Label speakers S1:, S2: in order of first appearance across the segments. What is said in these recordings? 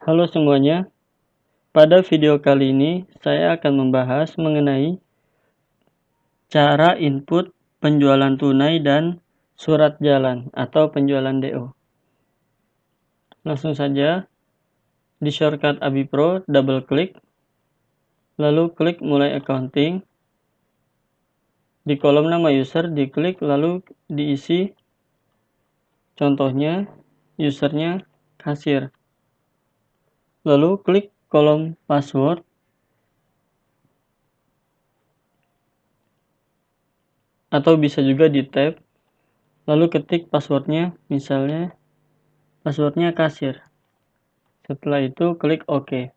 S1: Halo semuanya, pada video kali ini saya akan membahas mengenai cara input penjualan tunai dan surat jalan atau penjualan DO. Langsung saja di shortcut AbiPro, double klik, lalu klik mulai accounting. Di kolom nama user diklik lalu diisi contohnya usernya kasir. Lalu klik kolom password. Atau bisa juga di tab, lalu ketik passwordnya, misalnya passwordnya kasir. Setelah itu klik OK.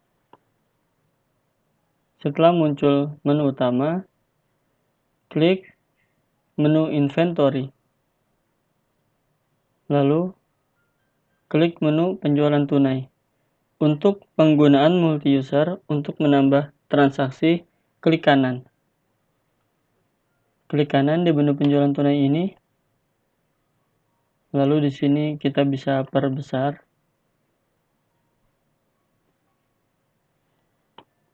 S1: Setelah muncul menu utama, klik menu inventory. Lalu klik menu penjualan tunai. Untuk penggunaan multi-user untuk menambah transaksi, klik kanan. Klik kanan di menu penjualan tunai ini. Lalu di sini kita bisa perbesar.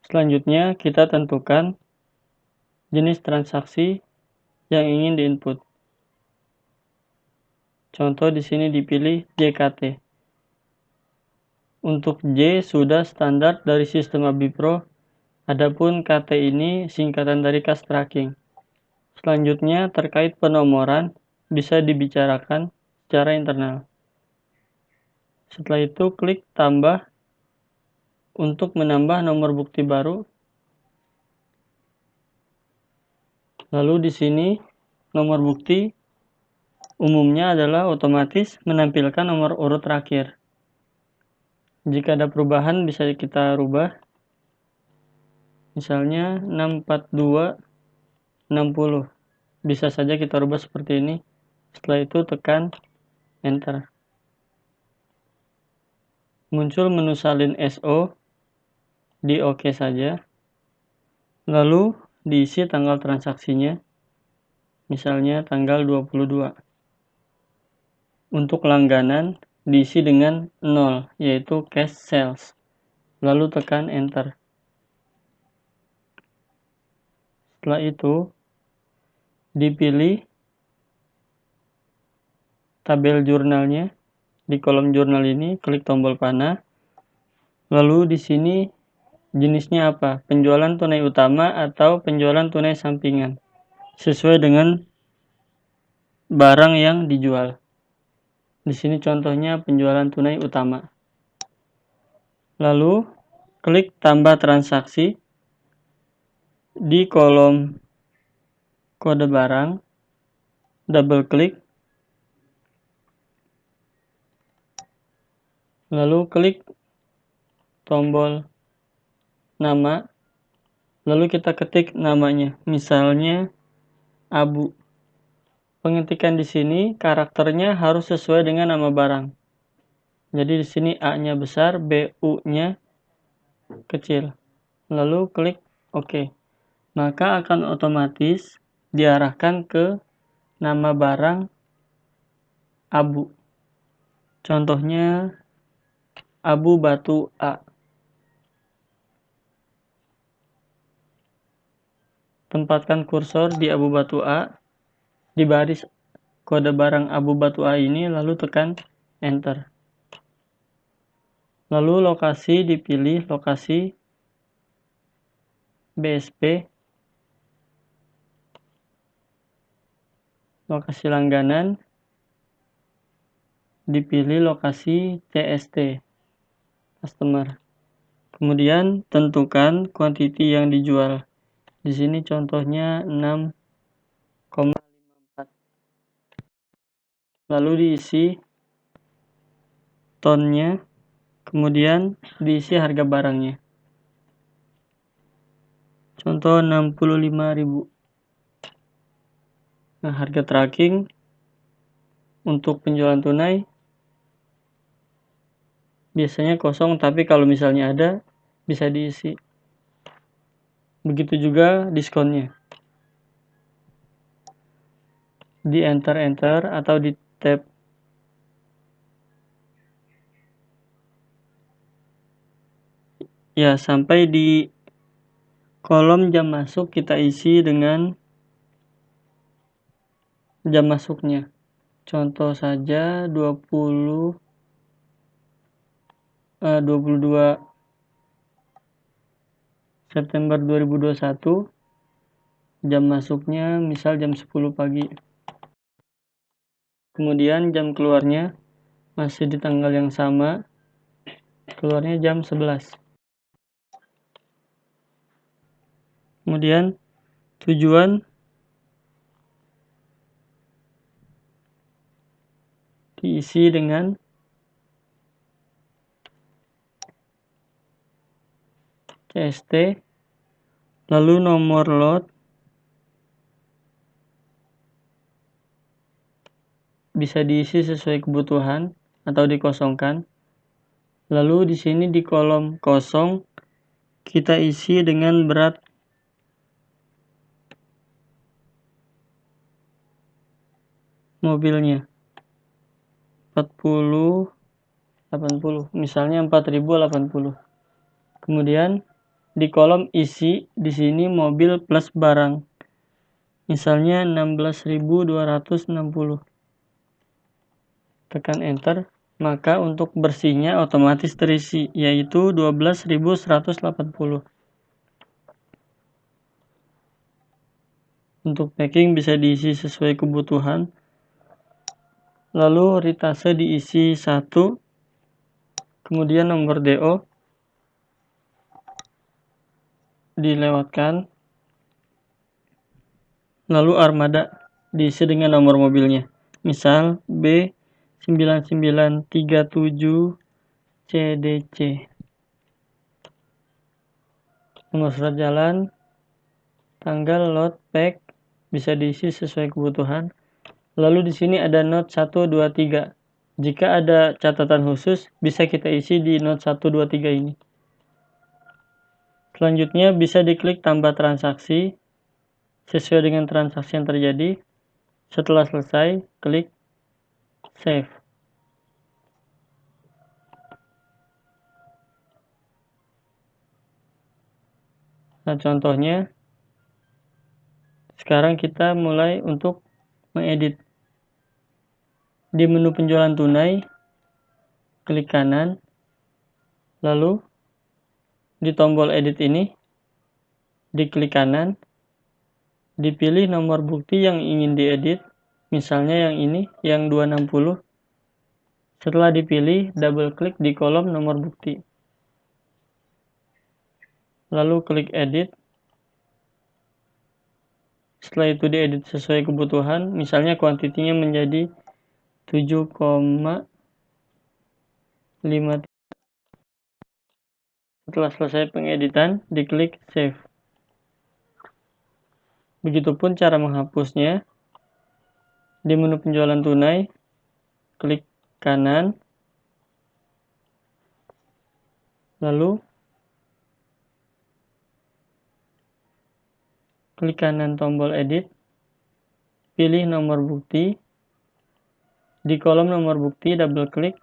S1: Selanjutnya kita tentukan jenis transaksi yang ingin diinput. Contoh di sini dipilih JKT. Untuk J sudah standar dari sistem AbiPro, adapun KT ini singkatan dari cash tracking. Selanjutnya terkait penomoran bisa dibicarakan secara internal. Setelah itu klik tambah untuk menambah nomor bukti baru. Lalu di sini nomor bukti umumnya adalah otomatis menampilkan nomor urut terakhir. Jika ada perubahan bisa kita rubah. Misalnya 642 60. Bisa saja kita rubah seperti ini. Setelah itu tekan enter. Muncul menu salin SO. Di OK saja. Lalu diisi tanggal transaksinya. Misalnya tanggal 22. Untuk langganan diisi dengan 0, yaitu cash sales. Lalu tekan enter. Setelah itu dipilih tabel jurnalnya. Di kolom jurnal ini klik tombol panah. Lalu di sini jenisnya apa? Penjualan tunai utama atau penjualan tunai sampingan. Sesuai dengan barang yang dijual. Di sini contohnya penjualan tunai utama. Lalu klik tambah transaksi. Di kolom kode barang, double klik. Lalu klik tombol nama. Lalu kita ketik namanya. Misalnya Abu. Pengetikan di sini karakternya harus sesuai dengan nama barang. Jadi di sini A-nya besar, B-U-nya kecil. Lalu klik OK. Maka akan otomatis diarahkan ke nama barang Abu. Contohnya Abu Batu A. Tempatkan kursor di Abu Batu A di baris kode barang Abu Batu A ini, lalu tekan enter. Lalu lokasi dipilih lokasi BSP. Lokasi langganan dipilih lokasi CST, customer. Kemudian tentukan quantity yang dijual. Di sini contohnya 6,54. Lalu diisi tonnya, kemudian diisi harga barangnya. Contoh 65.000. Nah, harga tracking untuk penjualan tunai biasanya kosong, tapi kalau misalnya ada bisa diisi. Begitu juga diskonnya. Di enter atau di tab. Ya, sampai di kolom jam masuk kita isi dengan jam masuknya. Contoh saja 22 September 2021, jam masuknya misal jam 10 pagi. Kemudian jam keluarnya masih di tanggal yang sama, keluarnya jam 11. Kemudian tujuan diisi dengan CST, lalu nomor lot bisa diisi sesuai kebutuhan atau dikosongkan. Lalu di sini di kolom kosong kita isi dengan berat mobilnya 40, 80, misalnya 4080. Kemudian di kolom isi di sini mobil plus barang, misalnya 16.260. Tekan enter, maka untuk bersihnya otomatis terisi, yaitu 12.180. Untuk packing bisa diisi sesuai kebutuhan. Lalu ritase diisi 1, kemudian nomor DO dilewatkan, lalu armada diisi dengan nomor mobilnya, misal B9937 CDC. Nomor surat jalan, tanggal, lot, pack bisa diisi sesuai kebutuhan. Lalu di sini ada not 1, 2, 3. Jika ada catatan khusus bisa kita isi di not 1, 2, 3 ini. Selanjutnya bisa diklik tambah transaksi sesuai dengan transaksi yang terjadi. Setelah selesai, klik save. Nah, contohnya sekarang kita mulai untuk mengedit. Di menu penjualan tunai, klik kanan, lalu di tombol edit ini diklik kanan, dipilih nomor bukti yang ingin diedit, misalnya yang ini, yang 260. Setelah dipilih, double klik di kolom nomor bukti. Lalu klik edit. Setelah itu diedit sesuai kebutuhan, misalnya kuantitinya menjadi 7,5. Setelah selesai pengeditan, diklik save. Begitupun cara menghapusnya. Di menu penjualan tunai, klik kanan, lalu klik kanan tombol edit, pilih nomor bukti. Di kolom nomor bukti, double klik.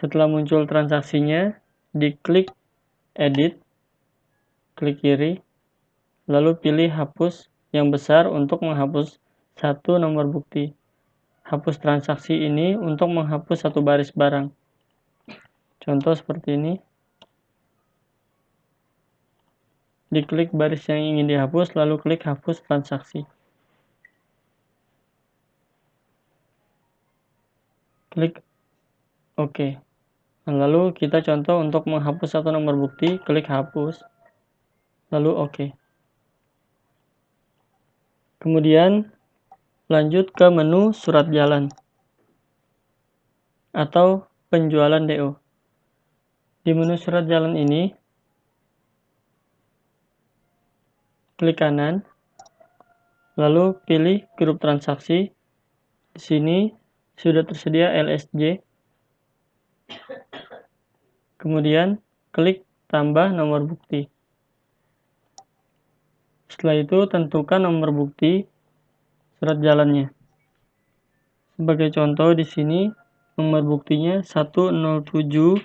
S1: Setelah muncul transaksinya, diklik edit, klik kiri, lalu pilih hapus yang besar untuk menghapus satu nomor bukti. Hapus transaksi ini untuk menghapus satu baris barang. Contoh seperti ini. Diklik baris yang ingin dihapus, lalu klik hapus transaksi. Klik OK. Lalu kita contoh untuk menghapus satu nomor bukti, klik hapus, lalu OK. Kemudian lanjut ke menu surat jalan atau penjualan DO. Di menu surat jalan ini, klik kanan, lalu pilih grup transaksi. Di sini sudah tersedia LSJ. Kemudian klik tambah nomor bukti. Setelah itu tentukan nomor bukti surat jalannya. Sebagai contoh di sini nomor buktinya 1071032.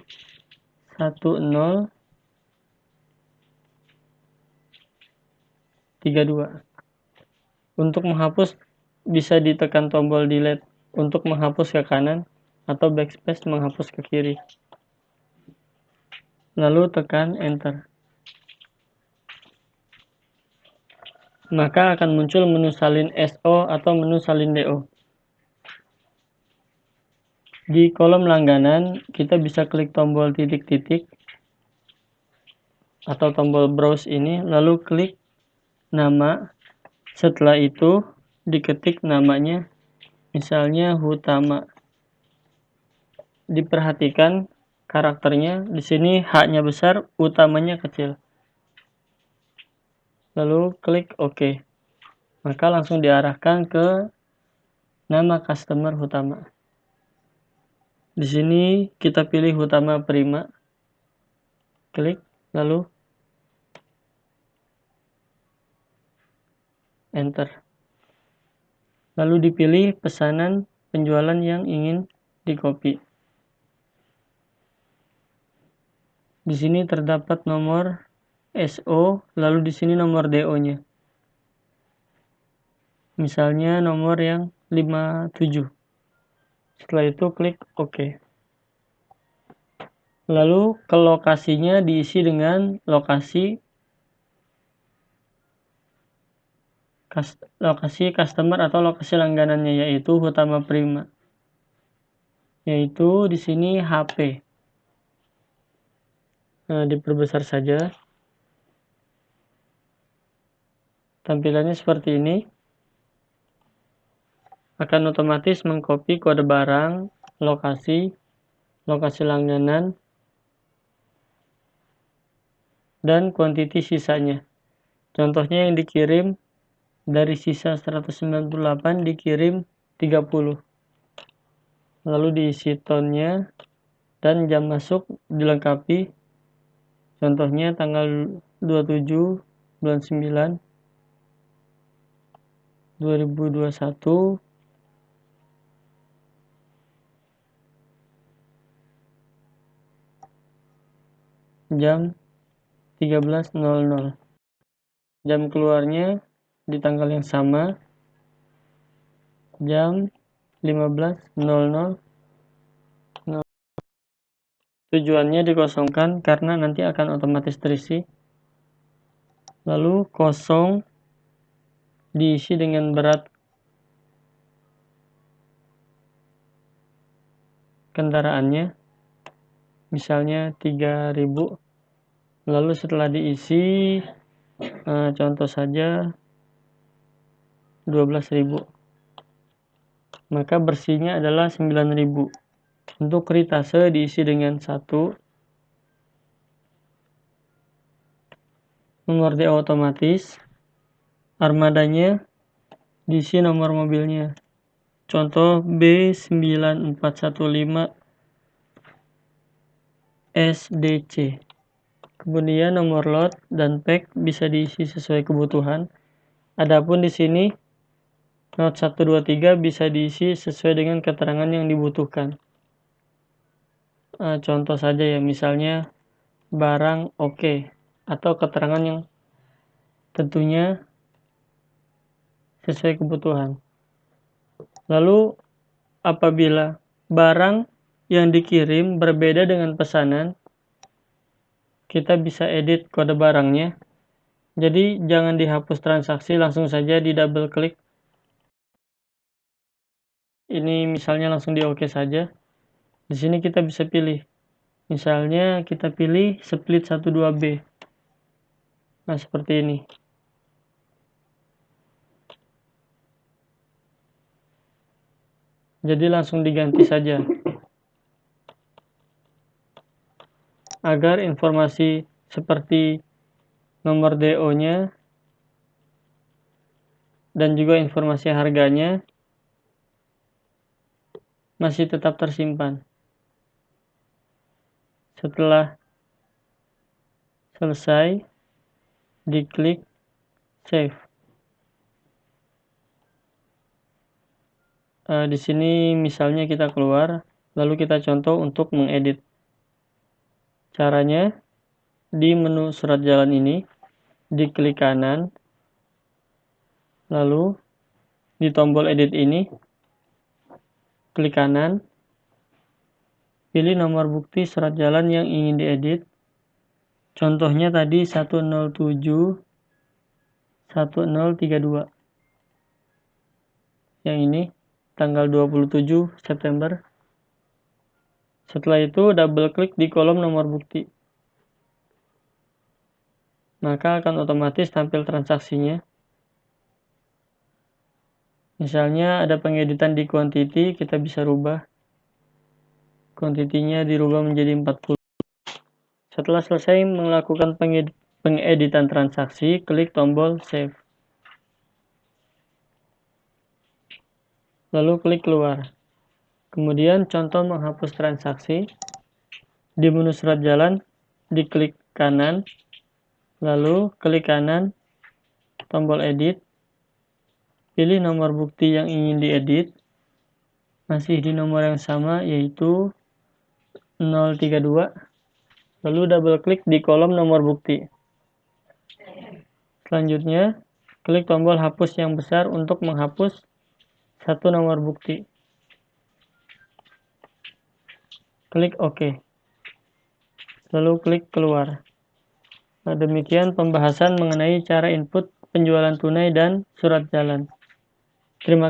S1: Untuk menghapus bisa ditekan tombol delete untuk menghapus ke kanan atau backspace menghapus ke kiri. Lalu tekan enter. Maka akan muncul menu salin SO atau menu salin DO. Di kolom langganan kita bisa klik tombol titik-titik atau tombol browse ini, lalu klik nama. Setelah itu diketik namanya, misalnya Hutama. Diperhatikan karakternya, di sini H-nya besar, utamanya kecil. Lalu klik OK. Maka langsung diarahkan ke nama customer Hutama. Di sini kita pilih Hutama Prima. Klik, lalu enter. Lalu dipilih pesanan penjualan yang ingin di-copy. Di sini terdapat nomor SO, lalu di sini nomor DO-nya. Misalnya nomor yang 57. Setelah itu klik OK. Lalu ke lokasinya diisi dengan lokasi customer atau lokasi langganannya, yaitu Hutama Prima. Yaitu di sini HP. Nah, diperbesar saja. Tampilannya seperti ini. Akan otomatis mengcopy kode barang, lokasi langganan, dan quantity sisanya. Contohnya yang dikirim dari sisa 198 dikirim 30. Lalu diisi tonnya dan jam masuk dilengkapi. Contohnya tanggal 27 bulan 9 2021 jam 13.00. Jam keluarnya di tanggal yang sama, jam 15.00. Tujuannya dikosongkan karena nanti akan otomatis terisi. Lalu kosong diisi dengan berat kendaraannya, misalnya 3000. Lalu setelah diisi, contoh saja 12.000, maka bersihnya adalah 9.000. Untuk ritase diisi dengan 1, nomor DO otomatis, armadanya diisi nomor mobilnya, contoh B9415 SDC. Kemudian nomor lot dan pack bisa diisi sesuai kebutuhan. Adapun di sini not 123 bisa diisi sesuai dengan keterangan yang dibutuhkan. Contoh saja ya, misalnya barang oke, atau keterangan yang tentunya sesuai kebutuhan. Lalu apabila barang yang dikirim berbeda dengan pesanan, kita bisa edit kode barangnya. Jadi jangan dihapus transaksi, langsung saja di double klik. Ini misalnya langsung di oke saja. Di sini kita bisa pilih. Misalnya kita pilih split 12B. Nah, seperti ini. Jadi langsung diganti saja. Agar informasi seperti nomor DO-nya dan juga informasi harganya masih tetap tersimpan. Setelah selesai, diklik save. Di sini misalnya kita keluar, Lalu kita contoh untuk mengedit. Caranya, di menu surat jalan ini, diklik kanan, lalu di tombol edit ini, klik kanan, pilih nomor bukti surat jalan yang ingin diedit. Contohnya tadi 107 1032. Yang ini tanggal 27 September. Setelah itu double klik di kolom nomor bukti. Maka akan otomatis tampil transaksinya. Misalnya ada pengeditan di quantity, kita bisa rubah. Quantity-nya dirubah menjadi 40. Setelah selesai melakukan pengeditan transaksi, klik tombol save. Lalu klik keluar. Kemudian contoh menghapus transaksi. Di menu surat jalan, diklik kanan, lalu klik kanan, tombol edit, pilih nomor bukti yang ingin diedit, masih di nomor yang sama yaitu 032, lalu double klik di kolom nomor bukti. Selanjutnya, klik tombol hapus yang besar untuk menghapus satu nomor bukti. Klik OK. Lalu klik keluar. Nah, demikian pembahasan mengenai cara input penjualan tunai dan surat jalan. Terima kasih.